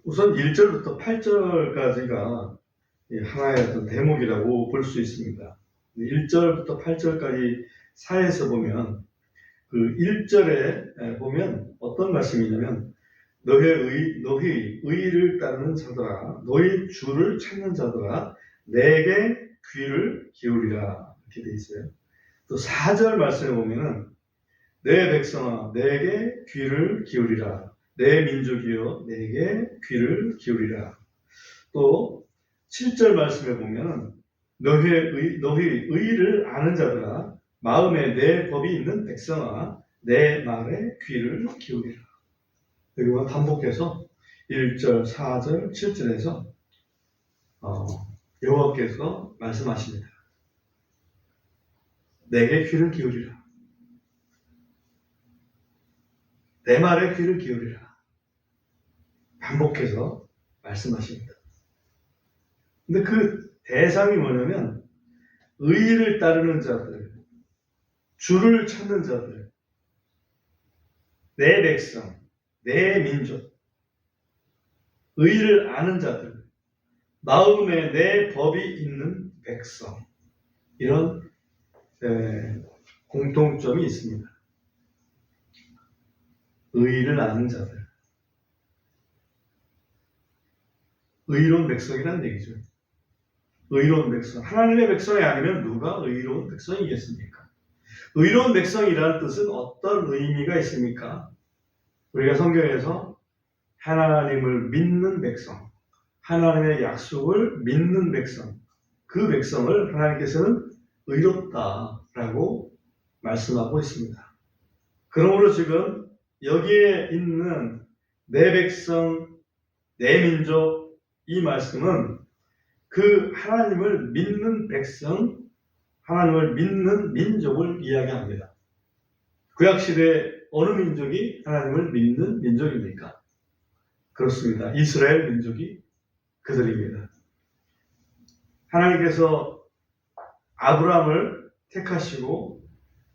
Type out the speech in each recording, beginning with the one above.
우선 1절부터 8절까지가 하나의 어떤 대목이라고 볼 수 있습니다. 1절부터 8절까지 사이에서 보면 그 1절에 보면 어떤 말씀이냐면 너희 의를 따르는 자들아 너희 주를 찾는 자들아 내게 귀를 기울이라 이렇게 돼 있어요. 또 4절 말씀에 보면은 내 백성아 내게 귀를 기울이라 내 민족이여 내게 귀를 기울이라. 또 7절 말씀에 보면 너희 의를 아는 자들아 마음에 내 법이 있는 백성아 내 말에 귀를 기울이라. 여기와 반복해서 1절, 4절, 7절에서 여호와께서 말씀하십니다. 내게 귀를 기울이라. 내 말에 귀를 기울이라. 반복해서 말씀하십니다. 근데 그 대상이 뭐냐면 의를 따르는 자들, 주를 찾는 자들, 내 백성, 내 민족, 의를 아는 자들, 마음에 내 법이 있는 백성, 이런 공통점이 있습니다. 의를 아는 자들, 의로운 백성이라는 얘기죠. 의로운 백성, 하나님의 백성이 아니면 누가 의로운 백성이겠습니까? 의로운 백성이라는 뜻은 어떤 의미가 있습니까? 우리가 성경에서 하나님을 믿는 백성, 하나님의 약속을 믿는 백성, 그 백성을 하나님께서는 의롭다라고 말씀하고 있습니다. 그러므로 지금 여기에 있는 내 백성, 내 민족, 이 말씀은 그 하나님을 믿는 백성, 하나님을 믿는 민족을 이야기합니다. 구약시대에 어느 민족이 하나님을 믿는 민족입니까? 그렇습니다. 이스라엘 민족이 그들입니다. 하나님께서 아브라함을 택하시고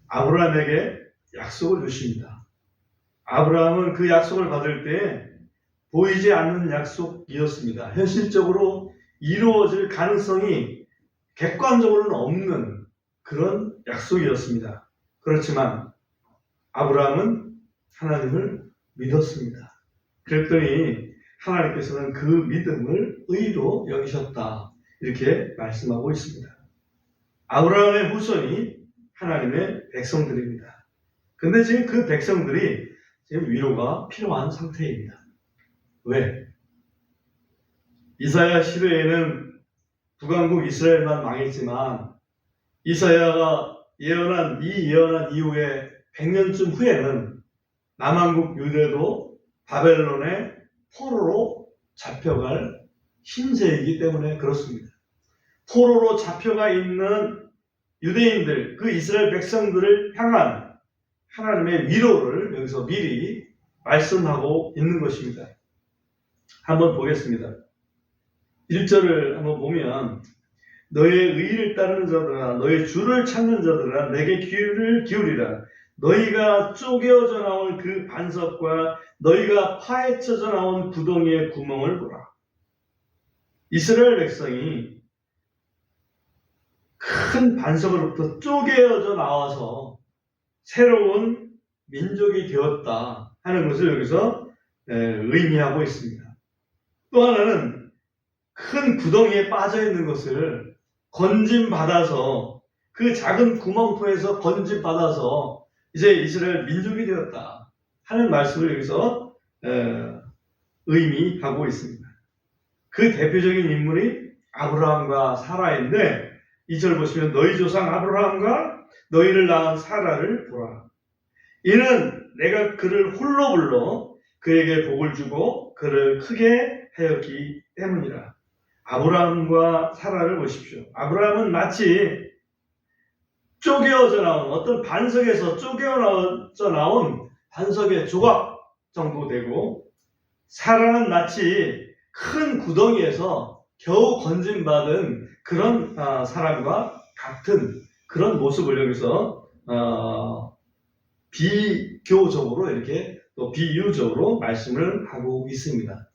아브라함에게 약속을 주십니다. 아브라함은 그 약속을 받을 때 보이지 않는 약속이었습니다. 현실적으로 이루어질 가능성이 객관적으로는 없는 그런 약속이었습니다. 그렇지만 아브라함은 하나님을 믿었습니다. 그랬더니 하나님께서는 그 믿음을 의로 여기셨다. 이렇게 말씀하고 있습니다. 아브라함의 후손이 하나님의 백성들입니다. 근데 지금 그 백성들이 지금 위로가 필요한 상태입니다. 왜? 이사야 시대에는 북왕국 이스라엘만 망했지만 이사야가 예언한 이후에 100년쯤 후에는 남왕국 유대도 바벨론의 포로로 잡혀갈 신세이기 때문에 그렇습니다. 포로로 잡혀가 있는 유대인들, 그 이스라엘 백성들을 향한 하나님의 위로를 여기서 미리 말씀하고 있는 것입니다. 한번 보겠습니다. 1절을 한번 보면 너의 의를 따르는 자들아 너의 주를 찾는 자들아 내게 귀를 기울이라. 너희가 쪼개어져 나온 그 반석과 너희가 파헤쳐져 나온 구덩이의 구멍을 보라. 이스라엘 백성이 큰 반석으로부터 쪼개어져 나와서 새로운 민족이 되었다 하는 것을 여기서 의미하고 있습니다. 또 하나는 큰 구덩이에 빠져 있는 것을 건짐받아서 그 작은 구멍통에서 건짐받아서 이제 이스라엘 민족이 되었다 하는 말씀을 여기서 의미하고 있습니다. 그 대표적인 인물이 아브라함과 사라인데 2절 보시면 너희 조상 아브라함과 너희를 낳은 사라를 보라. 이는 내가 그를 홀로 불러 그에게 복을 주고 그를 크게 하였기 때문이라. 아브라함과 사라를 보십시오. 아브라함은 마치 쪼개어져 나온 어떤 반석에서 쪼개어져 나온 반석의 조각 정도 되고 사라는 마치 큰 구덩이에서 겨우 건짐받은 그런 사람과 같은 그런 모습을 여기서 비교적으로 이렇게 또 비유적으로 말씀을 하고 있습니다.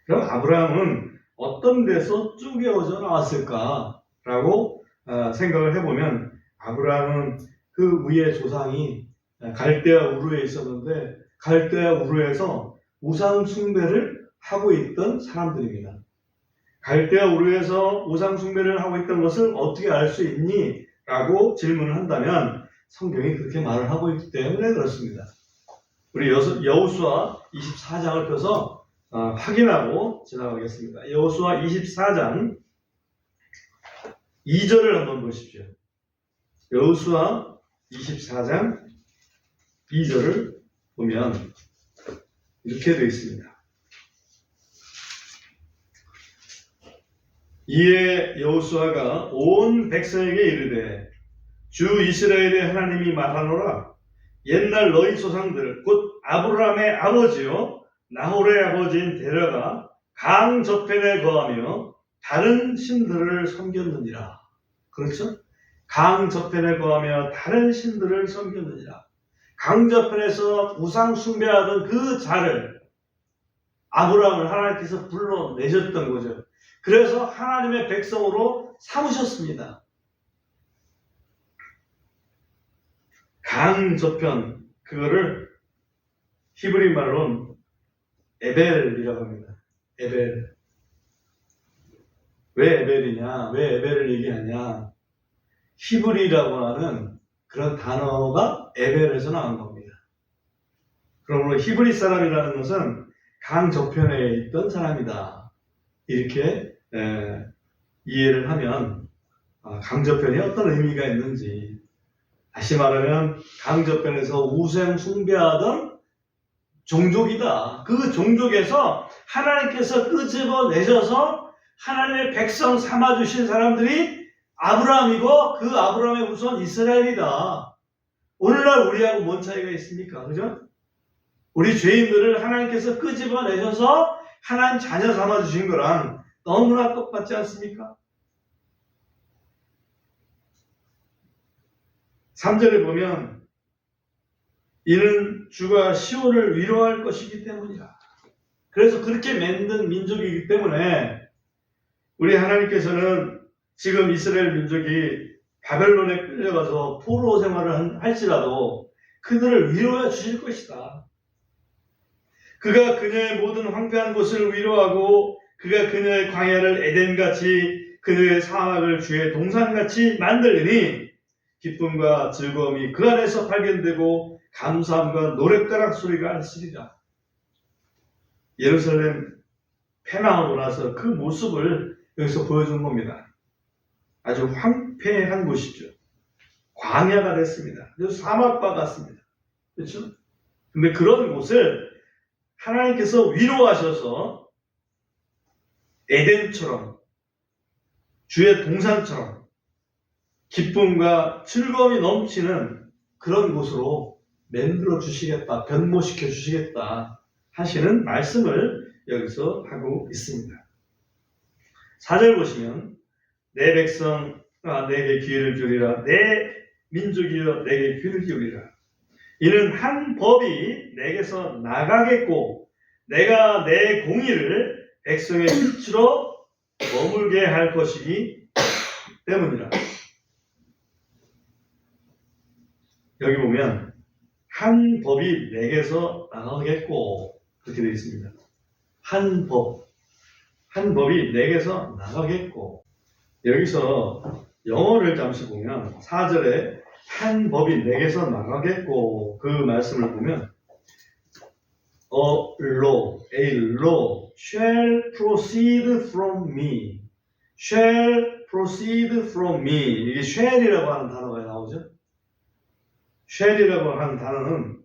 그럼 아브라함은 어떤 데서 쪼개어져 나왔을까라고 생각을 해보면 아브라함은 그 위의 조상이 갈대아 우르에 있었는데 갈대아 우르에서 우상 숭배를 하고 있던 사람들입니다. 갈대아 우르에서 우상 숭배를 하고 있던 것을 어떻게 알 수 있니? 라고 질문을 한다면 성경이 그렇게 말을 하고 있기 때문에 그렇습니다. 우리 여호수아 24장을 펴서 확인하고 지나가겠습니다. 여호수아 24장 2절을 한번 보십시오. 여호수아 24장 2절을 보면 이렇게 되어 있습니다. 이에 여호수아가 온 백성에게 이르되 주 이스라엘의 하나님이 말하노라. 옛날 너희 조상들 곧 아브라함의 아버지요 나홀의 아버지인 데라가 강 저편에 거하며 다른 신들을 섬겼느니라. 그렇죠? 강 저편에 거하며 다른 신들을 섬겼느니라. 강 저편에서 우상 숭배하던 그 자를 아브라함을 하나님께서 불러내셨던 거죠. 그래서 하나님의 백성으로 삼으셨습니다. 강 저편, 그거를 히브리 말로는 에벨이라고 합니다. 에벨. 왜 에벨이냐? 왜 에벨을 얘기하냐? 히브리라고 하는 그런 단어가 에벨에서 나온 겁니다. 그러므로 히브리 사람이라는 것은 강 저편에 있던 사람이다. 이렇게 이해를 하면 강 저편이 어떤 의미가 있는지, 다시 말하면 강 저편에서 우상 숭배하던 종족이다. 그 종족에서 하나님께서 끄집어내셔서 하나님의 백성 삼아주신 사람들이 아브라함이고 그 아브라함의 후손 이스라엘이다. 오늘날 우리하고 뭔 차이가 있습니까? 그죠? 우리 죄인들을 하나님께서 끄집어내셔서 하나님 자녀 삼아주신 거랑 너무나 똑같지 않습니까? 3절에 보면 이는 주가 시온을 위로할 것이기 때문이라. 그래서 그렇게 만든 민족이기 때문에 우리 하나님께서는 지금 이스라엘 민족이 바벨론에 끌려가서 포로 생활을 할지라도 그들을 위로해 주실 것이다. 그가 그녀의 모든 황폐한 곳을 위로하고 그가 그녀의 광야를 에덴같이 그녀의 사막을 주의 동산같이 만들리니 기쁨과 즐거움이 그 안에서 발견되고 감사함과 노랫가락 소리가 있으리라. 예루살렘 패망하고 나서 그 모습을 여기서 보여준 겁니다. 아주 황폐한 곳이죠. 광야가 됐습니다. 사막과 같습니다. 그렇죠? 근데 그런 곳을 하나님께서 위로하셔서 에덴처럼 주의 동산처럼 기쁨과 즐거움이 넘치는 그런 곳으로 만들어 주시겠다, 변모시켜 주시겠다 하시는 말씀을 여기서 하고 있습니다. 4절 보시면 내 백성 내게 귀를 기울이라, 내 민족이여 내게 귀를 기울이라. 이는 한 법이 내게서 나가겠고 내가 내 공의를 백성의 빛으로 머물게 할 것이기 때문이라. 여기 보면 한 법이 내게서 나가겠고 그렇게 되어 있습니다. 한 법이 내게서 나가겠고. 여기서 영어를 잠시 보면 4절에 한 법이 내게서 나가겠고 그 말씀을 보면 a law shall proceed from me. shall proceed from me. 이게 shall이라고 하는 단어가 나오죠. shall이라고 하는 단어는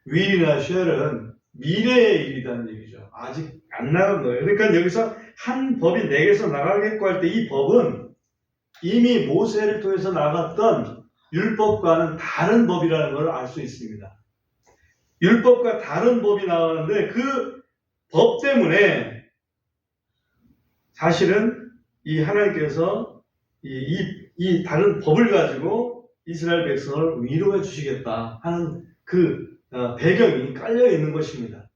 will이나 shall은 미래의 일이라는 얘기죠. 아직 안 나간 거예요. 그러니까 여기서 한 법이 내게서 나가겠고 할 때 이 법은 이미 모세를 통해서 나갔던 율법과는 다른 법이라는 걸 알 수 있습니다. 율법과 다른 법이 나오는데 그 법 때문에 사실은 이 하나님께서 이 다른 법을 가지고 이스라엘 백성을 위로해 주시겠다 하는 그 배경이 깔려 있는 것입니다.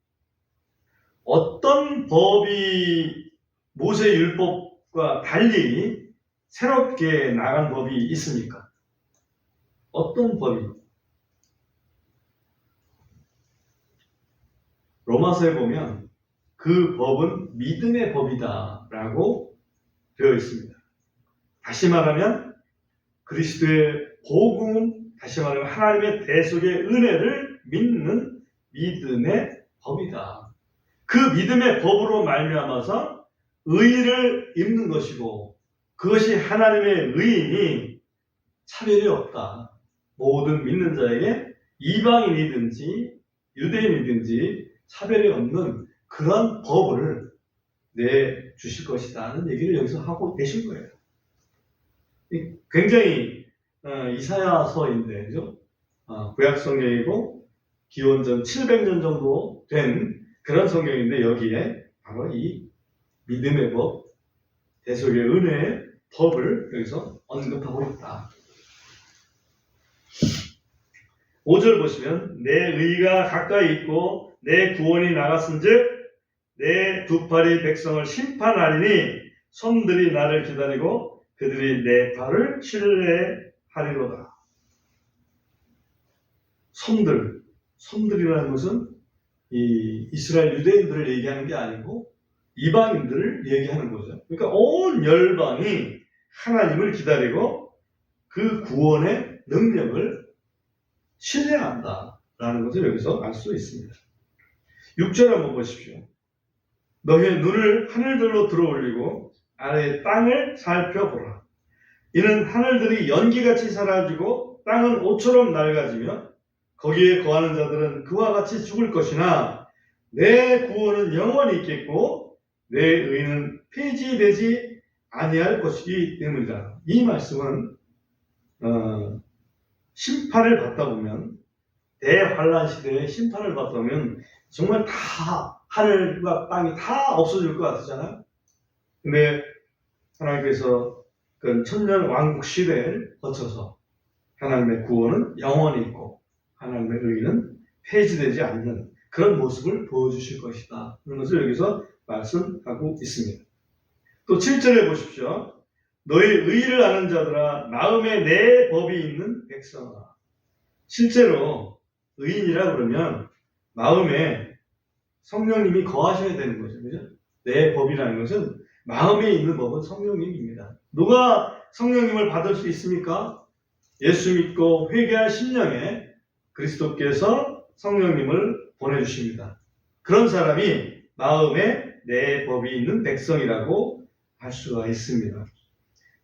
어떤 법이 모세 율법과 달리 새롭게 나간 법이 있습니까? 어떤 법이? 로마서에 보면 그 법은 믿음의 법이다라고 되어 있습니다. 다시 말하면 그리스도의 복음, 다시 말하면 하나님의 대속의 은혜를 믿는 믿음의 법이다. 그 믿음의 법으로 말미암아서 의를 입는 것이고 그것이 하나님의 의인이 차별이 없다. 모든 믿는 자에게 이방인이든지 유대인이든지 차별이 없는 그런 법을 내주실 것이다는 얘기를 여기서 하고 계신 거예요. 굉장히 이사야서인데, 그죠? 구약 성경이고 기원전 700년 정도 된 그런 성경인데 여기에 바로 이 믿음의 법, 대속의 은혜의 법을 여기서 언급하고 있다. 5절 보시면 내 의가 가까이 있고 내 구원이 나갔은즉 내 두 팔이 백성을 심판하리니 손들이 나를 기다리고 그들이 내 발을 신뢰하리로다. 손들이라는 것은 이 이스라엘 유대인들을 얘기하는 게 아니고 이방인들을 얘기하는 거죠. 그러니까 온 열방이 하나님을 기다리고 그 구원의 능력을 신뢰한다라는 것을 여기서 알 수 있습니다. 6절 한번 보십시오. 너희의 눈을 하늘들로 들어올리고 아래의 땅을 살펴보라. 이는 하늘들이 연기같이 사라지고 땅은 옷처럼 낡아지며 거기에 거하는 자들은 그와 같이 죽을 것이나 내 구원은 영원히 있겠고 내 의는 폐지되지 아니할 것이기 때문이다. 이 말씀은 심판을 받다 보면 대환란 시대에 심판을 받다 보면 정말 다 하늘과 땅이 다 없어질 것 같잖아요. 근데 하나님께서 그 천년 왕국 시대를 거쳐서 하나님의 구원은 영원히 있고 하나님의 의는 폐지되지 않는 그런 모습을 보여주실 것이다. 그런 것을 여기서 말씀하고 있습니다. 또 7절에 보십시오. 너희 의를 아는 자들아 마음에 내 법이 있는 백성아. 실제로 의인이라 그러면 마음에 성령님이 거하셔야 되는 거죠. 그죠? 내 법이라는 것은 마음에 있는 법은 성령님입니다. 누가 성령님을 받을 수 있습니까? 예수 믿고 회개한 심령에 그리스도께서 성령님을 보내주십니다. 그런 사람이 마음에 내 법이 있는 백성이라고 할 수가 있습니다.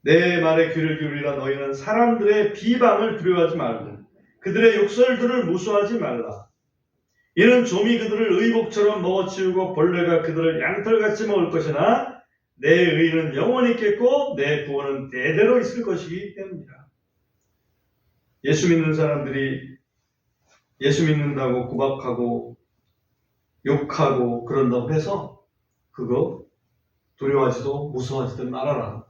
내 말에 귀를 기울이라. 너희는 사람들의 비방을 두려워하지 말고 그들의 욕설들을 무수하지 말라. 이는 좀이 그들을 의복처럼 먹어치우고 벌레가 그들을 양털같이 먹을 것이나 내 의는 영원히 있겠고 내 구원은 대대로 있을 것이기 때문이다. 예수 믿는 사람들이 예수 믿는다고 구박하고 욕하고 그런다고 해서 그거 두려워하지도 무서워하지도 말아라.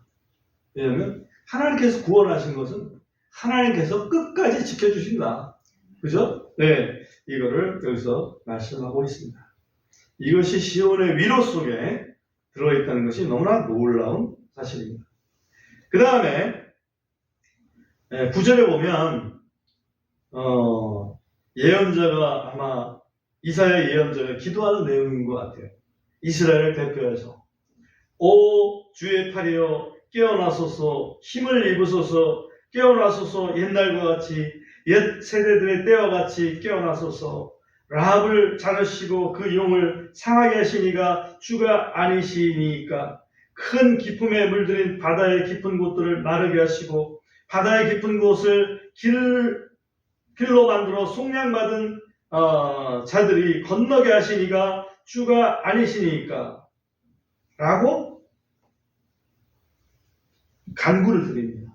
왜냐하면 하나님께서 구원하신 것은 하나님께서 끝까지 지켜주신다. 그죠? 네, 이거를 여기서 말씀하고 있습니다. 이것이 시온의 위로 속에 들어있다는 것이 너무나 놀라운 사실입니다. 그 다음에 9절에 보면 예언자가 아마 이사야 예언자가 기도하는 내용인 것 같아요. 이스라엘을 대표해서 오 주의 팔이여 깨어나소서, 힘을 입으소서, 깨어나소서, 옛날과 같이 옛 세대들의 때와 같이 깨어나소서. 라합을 자르시고 그 용을 상하게 하시니가 주가 아니시니까 큰 기품에 물들인 바다의 깊은 곳들을 마르게 하시고 바다의 깊은 곳을 길로 만들어 속량받은 자들이 건너게 하시니가 주가 아니시니까 라고 간구를 드립니다.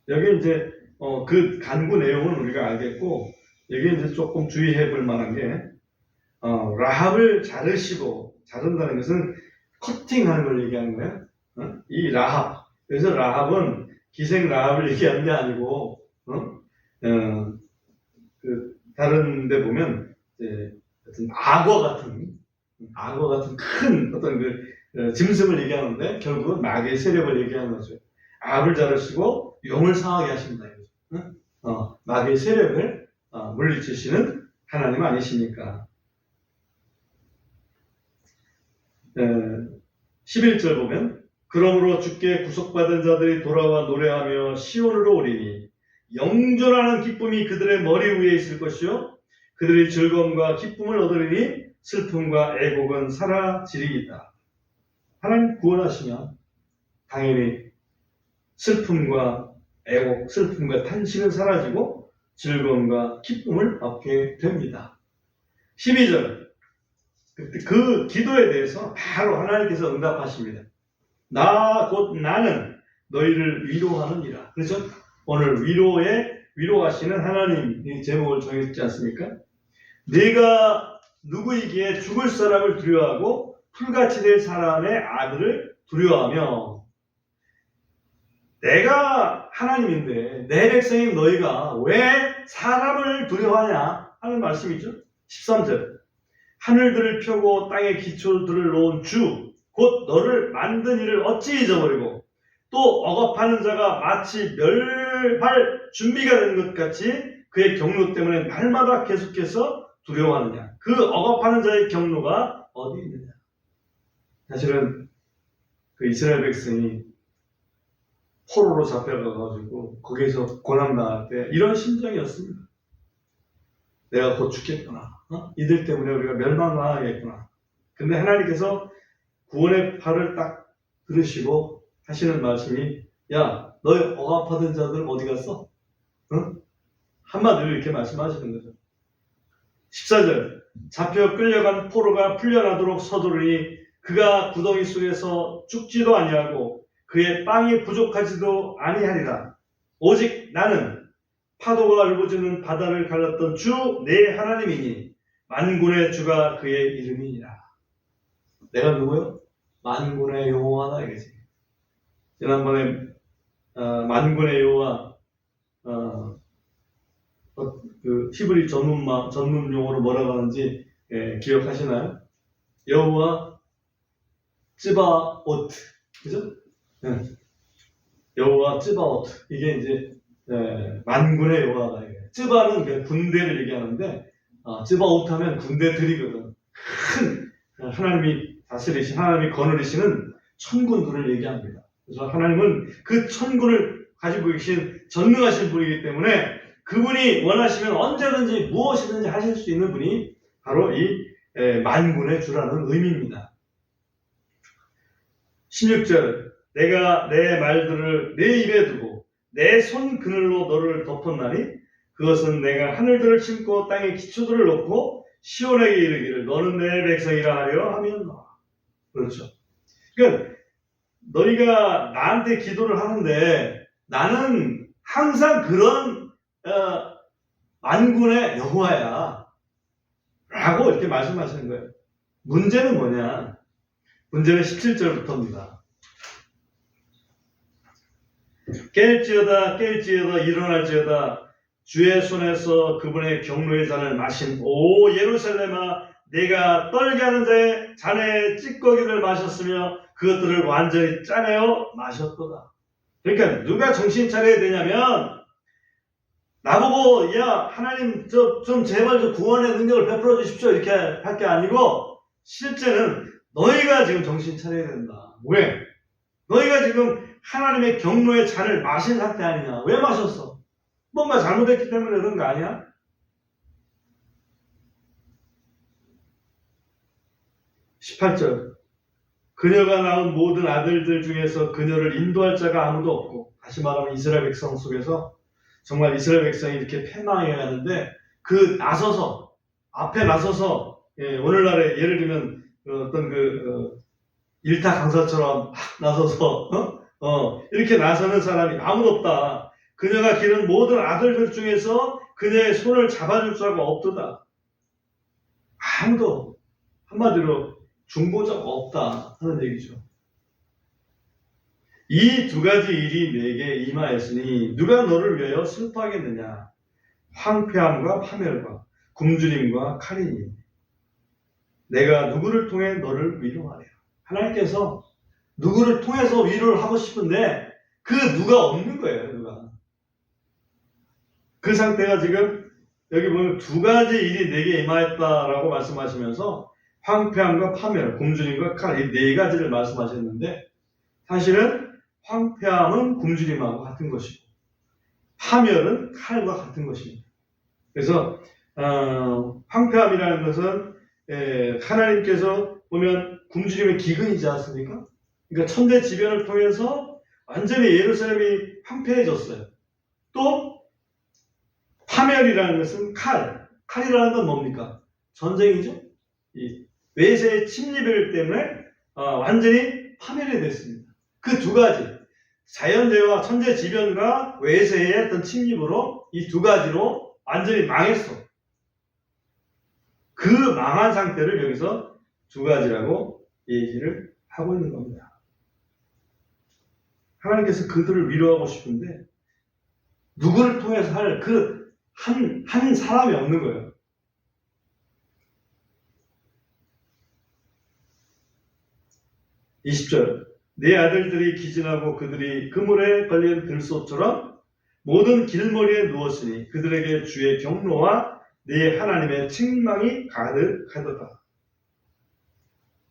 여기 이제 그 간구 내용은 우리가 알겠고 여기 이제 조금 주의해 볼 만한 게 라합을 자른다는 것은 커팅하는 걸 얘기하는 거예요. 이 라합. 그래서 라합은 기생 라합을 얘기하는 게 아니고 다른 데 보면 어떤 악어 같은 큰 어떤 짐승을 얘기하는데 결국은 마귀의 세력을 얘기하는 거죠. 악을 자르시고 용을 상하게 하신다. 응? 마귀의 세력을 물리치시는 하나님 아니십니까? 11절 보면 그러므로 주께 구속받은 자들이 돌아와 노래하며 시온으로 오리니 영존하는 기쁨이 그들의 머리 위에 있을 것이요 그들의 즐거움과 기쁨을 얻으리니 슬픔과 애곡은 사라지리이다. 하나님 구원하시면 당연히 슬픔과 애곡, 슬픔과 탄식은 사라지고 즐거움과 기쁨을 얻게 됩니다. 12절 그 기도에 대해서 바로 하나님께서 응답하십니다. 나는 너희를 위로하느니라. 그렇죠? 오늘 위로하시는 하나님의 제목을 정했지 않습니까? 네가 누구이기에 죽을 사람을 두려워하고 풀같이 될 사람의 아들을 두려워하며 내가 하나님인데 내 백성인 너희가 왜 사람을 두려워하냐 하는 말씀이죠. 13절 하늘들을 펴고 땅에 기초들을 놓은 주 곧 너를 만든 이를 어찌 잊어버리고 또 억압하는 자가 마치 멸할 준비가 된 것 같이 그의 경로 때문에 날마다 계속해서 두려워하느냐. 그 억압하는 자의 경로가 어디 있느냐. 사실은 그 이스라엘 백성이 포로로 잡혀가가지고 거기에서 고난당할 때 이런 심정이었습니다. 내가 곧 죽겠구나. 이들 때문에 우리가 멸망하겠구나. 근데 하나님께서 구원의 팔을 딱 들으시고 하시는 말씀이 야, 너희 억압하던 자들 어디 갔어? 한마디로 이렇게 말씀하시는 거죠. 14절 잡혀 끌려간 포로가 풀려나도록 서두르니 그가 구덩이 속에서 죽지도 아니하고 그의 빵이 부족하지도 아니하리라. 오직 나는 파도가 울부짖는 바다를 갈랐던 주 내 하나님이니 만군의 주가 그의 이름이니라. 내가 누구요? 만군의 여호와다 이거지. 지난번에 만군의 여호와 그 히브리 전문 용어로 뭐라고 하는지 기억하시나요? 여호와 쯔바오트, 그죠? 여호와 쯔바오트 이게 이제 만군의 여호와다. 쯔바는 그냥 군대를 얘기하는데 쯔바오트 하면 군대들이거든. 큰 하나님이 다스리신 하나님이 거느리시는 천군들을 얘기합니다. 그래서 하나님은 그 천군을 가지고 계신 전능하신 분이기 때문에 그분이 원하시면 언제든지 무엇이든지 하실 수 있는 분이 바로 이 만군의 주라는 의미입니다. 16절 내가 내 말들을 내 입에 두고 내 손 그늘로 너를 덮었나니 그것은 내가 하늘들을 심고 땅에 기초들을 놓고 시온에게 이르기를 너는 내 백성이라 하려 하면 그렇죠. 그러니까 너희가 나한테 기도를 하는데 나는 항상 그런 만군의 여호와야 라고 이렇게 말씀하시는 거예요. 문제는 뭐냐? 문제는 17절부터입니다. 깰지어다 일어날지어다 주의 손에서 그분의 경로의 잔을 마신 오 예루살렘아 내가 떨게 하는 자의 잔의 찌꺼기를 마셨으며 그것들을 완전히 짜내어 마셨도다. 그러니까 누가 정신 차려야 되냐면 나보고 야 하나님 좀 제발 좀 구원의 능력을 베풀어 주십시오 이렇게 할 게 아니고 실제는 너희가 지금 정신 차려야 된다. 왜? 너희가 지금 하나님의 경로의 잔을 마신 상태 아니냐? 왜 마셨어? 뭔가 잘못했기 때문에 그런 거 아니야? 18절 그녀가 낳은 모든 아들들 중에서 그녀를 인도할 자가 아무도 없고 다시 말하면 이스라엘 백성 속에서 정말 이스라엘 백성이 이렇게 패망해 가는데 그 앞에 나서서 오늘날에 예를 들면 어떤 일타 강사처럼 막 나서서 이렇게 나서는 사람이 아무도 없다. 그녀가 기른 모든 아들들 중에서 그녀의 손을 잡아줄 자가 없도다. 아무도 한마디로 중보자가 없다 하는 얘기죠. 이 두 가지 일이 내게 임하였으니 누가 너를 위하여 슬퍼하겠느냐? 황폐함과 파멸과 굶주림과 칼이니 내가 누구를 통해 너를 위로하랴. 하나님께서 누구를 통해서 위로를 하고 싶은데 그 누가 없는 거예요. 누가. 그 상태가 지금 여기 보면 두 가지 일이 내게 임하였다라고 말씀하시면서 황폐함과 파멸, 굶주림과 칼, 이 네 가지를 말씀하셨는데 사실은 황폐함은 굶주림하고 같은 것이고 파멸은 칼과 같은 것입니다. 그래서 황폐함이라는 것은 하나님께서 보면 굶주림의 기근이지 않습니까? 그러니까 천대지변을 통해서 완전히 예루살렘이 황폐해졌어요. 또 파멸이라는 것은 칼이라는 건 뭡니까? 전쟁이죠. 이 외세의 침입을 때문에 완전히 파멸이 됐습니다. 그 두 가지, 자연재해와 천재지변과 외세의 어떤 침입으로 이 두 가지로 완전히 망했어. 그 망한 상태를 여기서 두 가지라고 얘기를 하고 있는 겁니다. 하나님께서 그들을 위로하고 싶은데 누구를 통해서 할 그 한 사람이 없는 거예요. 20절 내 아들들이 기진하고 그들이 그물에 걸린 들소처럼 모든 길머리에 누웠으니 그들에게 주의 경로와 네 하나님의 책망이 가득하도다.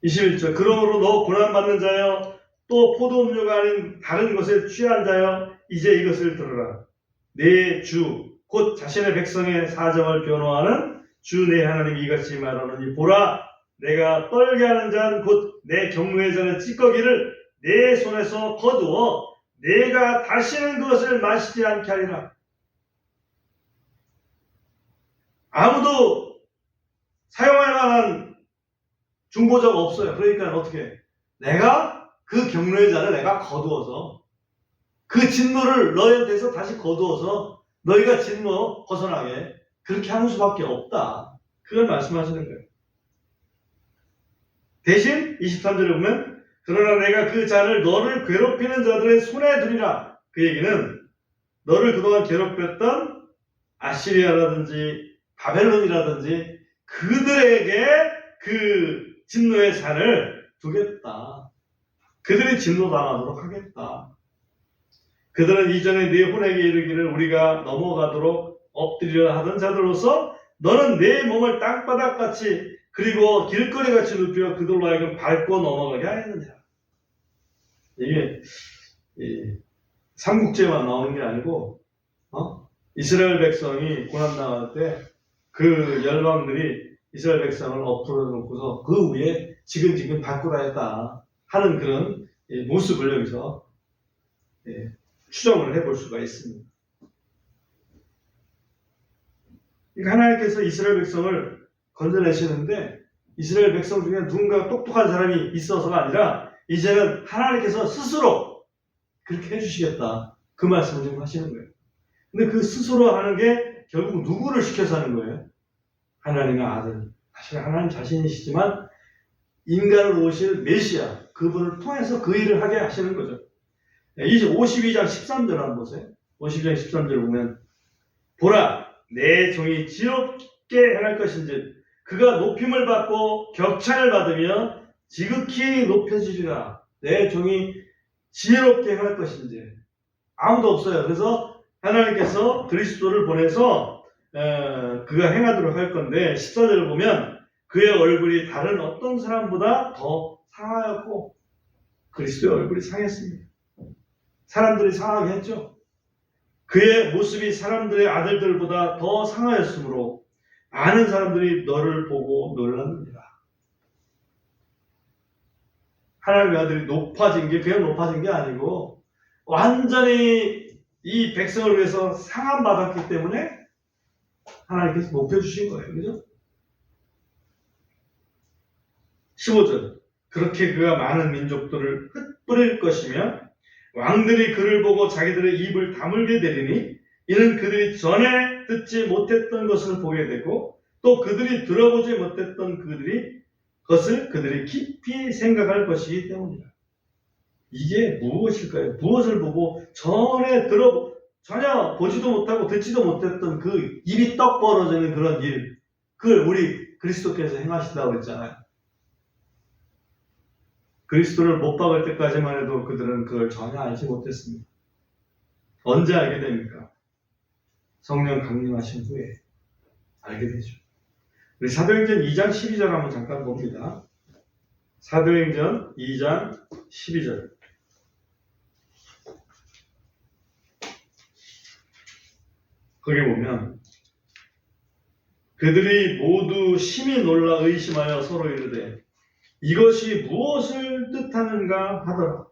21절 그러므로 너 고난받는 자여 또 포도음료가 아닌 다른 것에 취한 자여 이제 이것을 들으라. 내 주 곧 자신의 백성의 사정을 변호하는 주 내 하나님이 이같이 말하노니 보라 내가 떨게 하는 자는 곧 내 경로의 자는 찌꺼기를 내 손에서 거두어 내가 다시는 그것을 마시지 않게 하리라. 아무도 사용할 만한 중보자가 없어요. 그러니까 어떻게 내가 그 경로의 자를 내가 거두어서 그 진노를 너희한테서 다시 거두어서 너희가 진노 벗어나게 그렇게 하는 수밖에 없다. 그걸 말씀하시는 거예요. 대신 23절에 보면 그러나 내가 그 잔을 너를 괴롭히는 자들의 손에 두리라. 그 얘기는 너를 그동안 괴롭혔던 아시리아라든지 바벨론이라든지 그들에게 그 진노의 잔을 두겠다. 그들이 진노당하도록 하겠다. 그들은 이전에 네 혼에게 이르기를 우리가 넘어가도록 엎드리려 하던 자들로서 너는 내 몸을 땅바닥같이 그리고 길거리같이 눕혀 그들로 하여금 밟고 넘어가게 하였느냐. 이게 삼국지에만 나오는 게 아니고 이스라엘 백성이 고난당할 때 그 열방들이 이스라엘 백성을 엎드려 놓고서 그 위에 지근지근 밟고 다녔다 하는 그런 모습을 여기서 추정을 해볼 수가 있습니다. 그러니까 하나님께서 이스라엘 백성을 건져내시는데 이스라엘 백성 중에 누군가 똑똑한 사람이 있어서가 아니라 이제는 하나님께서 스스로 그렇게 해주시겠다. 그 말씀을 지금 하시는 거예요. 근데 그 스스로 하는 게 결국 누구를 시켜서 하는 거예요? 하나님의 아들. 사실 하나님 자신이시지만 인간으로 오실 메시아 그분을 통해서 그 일을 하게 하시는 거죠. 52장 13절 한번 보세요. 52장 13절 보면 보라 내 종이 지옥게 행할 것인지 그가 높임을 받고 격찬을 받으며 지극히 높여지리라. 내 종이 지혜롭게 행할 것인지 아무도 없어요. 그래서 하나님께서 그리스도를 보내서 그가 행하도록 할 건데 14절을 보면 그의 얼굴이 다른 어떤 사람보다 더 상하였고 그리스도의 얼굴이 상했습니다. 사람들이 상하게 했죠. 그의 모습이 사람들의 아들들보다 더 상하였으므로 많은 사람들이 너를 보고 놀랐느니라. 하나님의 아들이 높아진 게 그냥 높아진 게 아니고 완전히 이 백성을 위해서 상함받았기 때문에 하나님께서 높여주신 거예요. 그죠? 15절 그렇게 그가 많은 민족들을 흩뿌릴 것이며 왕들이 그를 보고 자기들의 입을 다물게 되리니 이는 그들이 전에 듣지 못했던 것을 보게 되고 또 그들이 들어보지 못했던 것을 그들이 깊이 생각할 것이기 때문이다. 이게 무엇일까요? 무엇을 보고 전혀 보지도 못하고 듣지도 못했던 그 입이 떡 벌어지는 그런 일, 그걸 우리 그리스도께서 행하신다고 했잖아요. 그리스도를 못 박을 때까지만 해도 그들은 그걸 전혀 알지 못했습니다. 언제 알게 됩니까? 성령 강림하신 후에 알게 되죠. 우리 사도행전 2장 12절 한번 잠깐 봅니다. 사도행전 2장 12절. 거기 보면 그들이 모두 심히 놀라 의심하여 서로 이르되 이것이 무엇을 뜻하는가 하더라.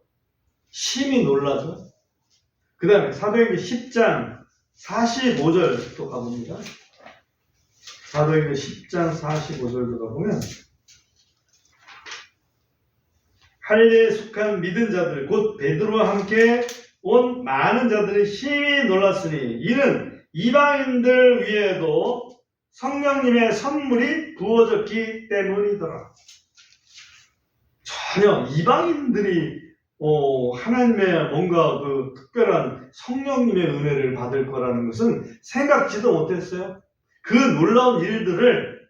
심히 놀라죠. 그 다음에 사도행전 10장 45절 또 가봅니다. 사도행전 10장 45절도 가보면 할례에 속한 믿은 자들 곧 베드로와 함께 온 많은 자들이 심히 놀랐으니 이는 이방인들 위에도 성령님의 선물이 부어졌기 때문이더라. 전혀 이방인들이 하나님의 뭔가 그 특별한 성령님의 은혜를 받을 거라는 것은 생각지도 못했어요. 그 놀라운 일들을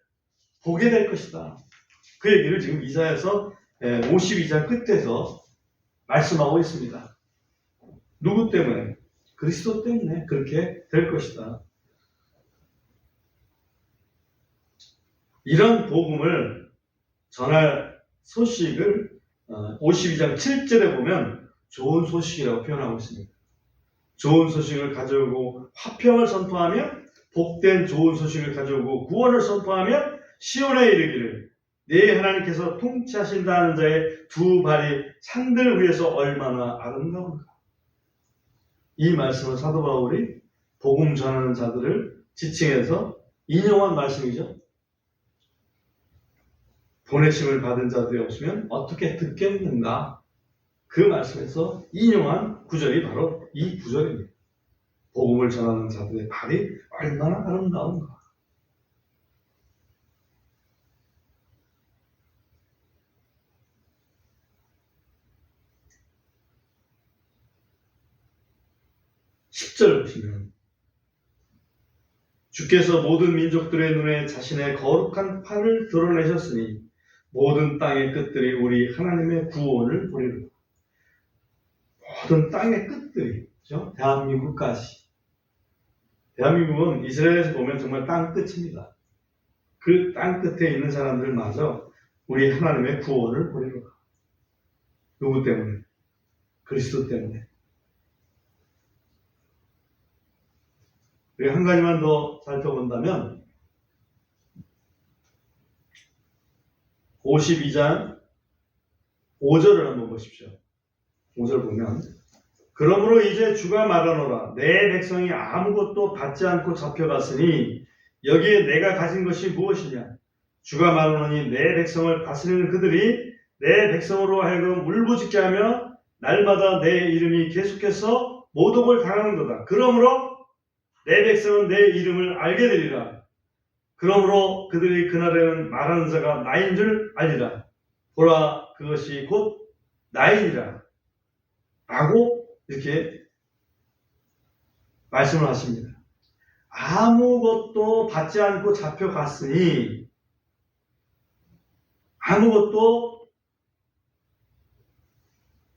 보게 될 것이다. 그 얘기를 지금 이사야서 52장 끝에서 말씀하고 있습니다. 누구 때문에? 그리스도 때문에 그렇게 될 것이다. 이런 복음을 전할 소식을 52장 7절에 보면 좋은 소식이라고 표현하고 있습니다. 좋은 소식을 가져오고 화평을 선포하며 복된 좋은 소식을 가져오고 구원을 선포하며 시온에 이르기를 네 하나님께서 통치하신다는 자의 두 발이 산들 위에서 얼마나 아름다운가. 이 말씀은 사도 바울이 복음 전하는 자들을 지칭해서 인용한 말씀이죠. 보내심을 받은 자들이 없으면 어떻게 듣겠는가? 그 말씀에서 인용한 구절이 바로 이 구절입니다. 복음을 전하는 자들의 발이 얼마나 아름다운가. (10절) 보시면 주께서 모든 민족들의 눈에 자신의 거룩한 팔을 드러내셨으니 모든 땅의 끝들이 우리 하나님의 구원을 보리로다. 모든 땅의 끝들이, 그렇죠? 대한민국까지. 대한민국은 이스라엘에서 보면 정말 땅 끝입니다. 그 땅 끝에 있는 사람들마저 우리 하나님의 구원을 보리로다. 누구 때문에? 그리스도 때문에. 그리고 한 가지만 더 살펴본다면 52장 5절을 한번 보십시오. 5절 보면 그러므로 이제 주가 말하노라 내 백성이 아무것도 받지 않고 잡혀갔으니 여기에 내가 가진 것이 무엇이냐. 주가 말하노니 내 백성을 다스리는 그들이 내 백성으로 하여금 울부짖게 하며 날마다 내 이름이 계속해서 모독을 당하는도다. 그러므로 내 백성은 내 이름을 알게 되리라. 그러므로 그들이 그날에는 말하는 자가 나인 줄 알리라. 보라 그것이 곧 나이니라. 라고 이렇게 말씀을 하십니다. 아무것도 받지 않고 잡혀갔으니 아무것도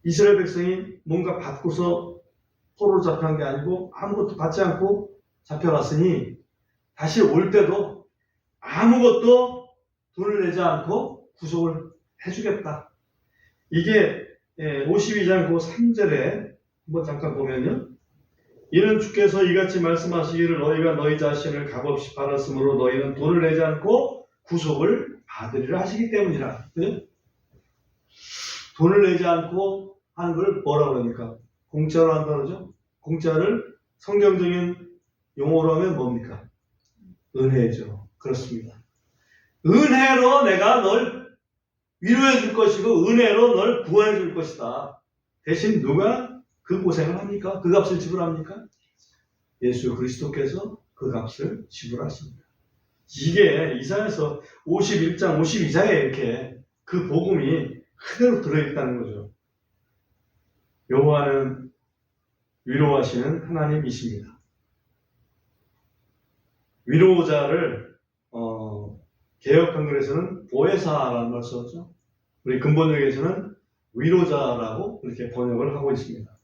이스라엘 백성이 뭔가 받고서 포로로 잡혀간 게 아니고 아무것도 받지 않고 잡혀갔으니 다시 올 때도 아무것도 돈을 내지 않고 구속을 해주겠다. 이게 52장 그 3절에 한번 잠깐 보면요. 이는 주께서 이같이 말씀하시기를 너희가 너희 자신을 값없이 팔았으므로 너희는 돈을 내지 않고 구속을 받으리라 하시기 때문이라. 네? 돈을 내지 않고 하는 걸 뭐라고 그러니까? 공짜로 한다 그러죠? 공짜를 성경적인 용어로 하면 뭡니까? 은혜죠. 그렇습니다. 은혜로 내가 널 위로해 줄 것이고 은혜로 널 구원해 줄 것이다. 대신 누가 그 고생을 합니까? 그 값을 지불합니까? 예수 그리스도께서 그 값을 지불하십니다. 이게 이사야서 51장 52장에 이렇게 그 복음이 그대로 들어있다는 거죠. 여호와는 위로하시는 하나님이십니다. 위로자를 개역 한글에서는 보혜사라는 말 썼죠. 우리 근본역에서는 위로자라고 이렇게 번역을 하고 있습니다.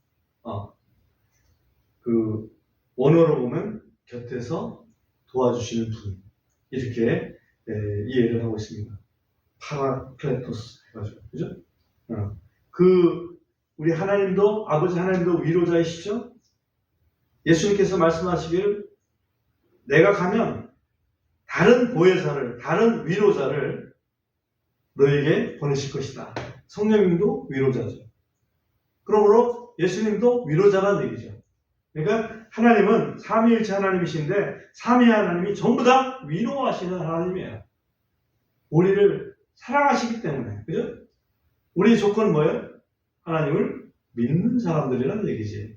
그 원어로 보면 곁에서 도와주시는 분 이렇게 이해를 하고 있습니다. 파라클레토스 해가지고 그죠? 그 우리 하나님도 아버지 하나님도 위로자이시죠? 예수님께서 말씀하시길 내가 가면 다른 보혜사를 다른 위로자를 너에게 보내실 것이다. 성령님도 위로자죠. 그러므로 예수님도 위로자라는 얘기죠. 그러니까 하나님은 삼위일체 하나님이신데 삼위 하나님이 전부 다 위로하시는 하나님이에요. 우리를 사랑하시기 때문에 그죠? 우리의 조건은 뭐예요? 하나님을 믿는 사람들이라는 얘기지.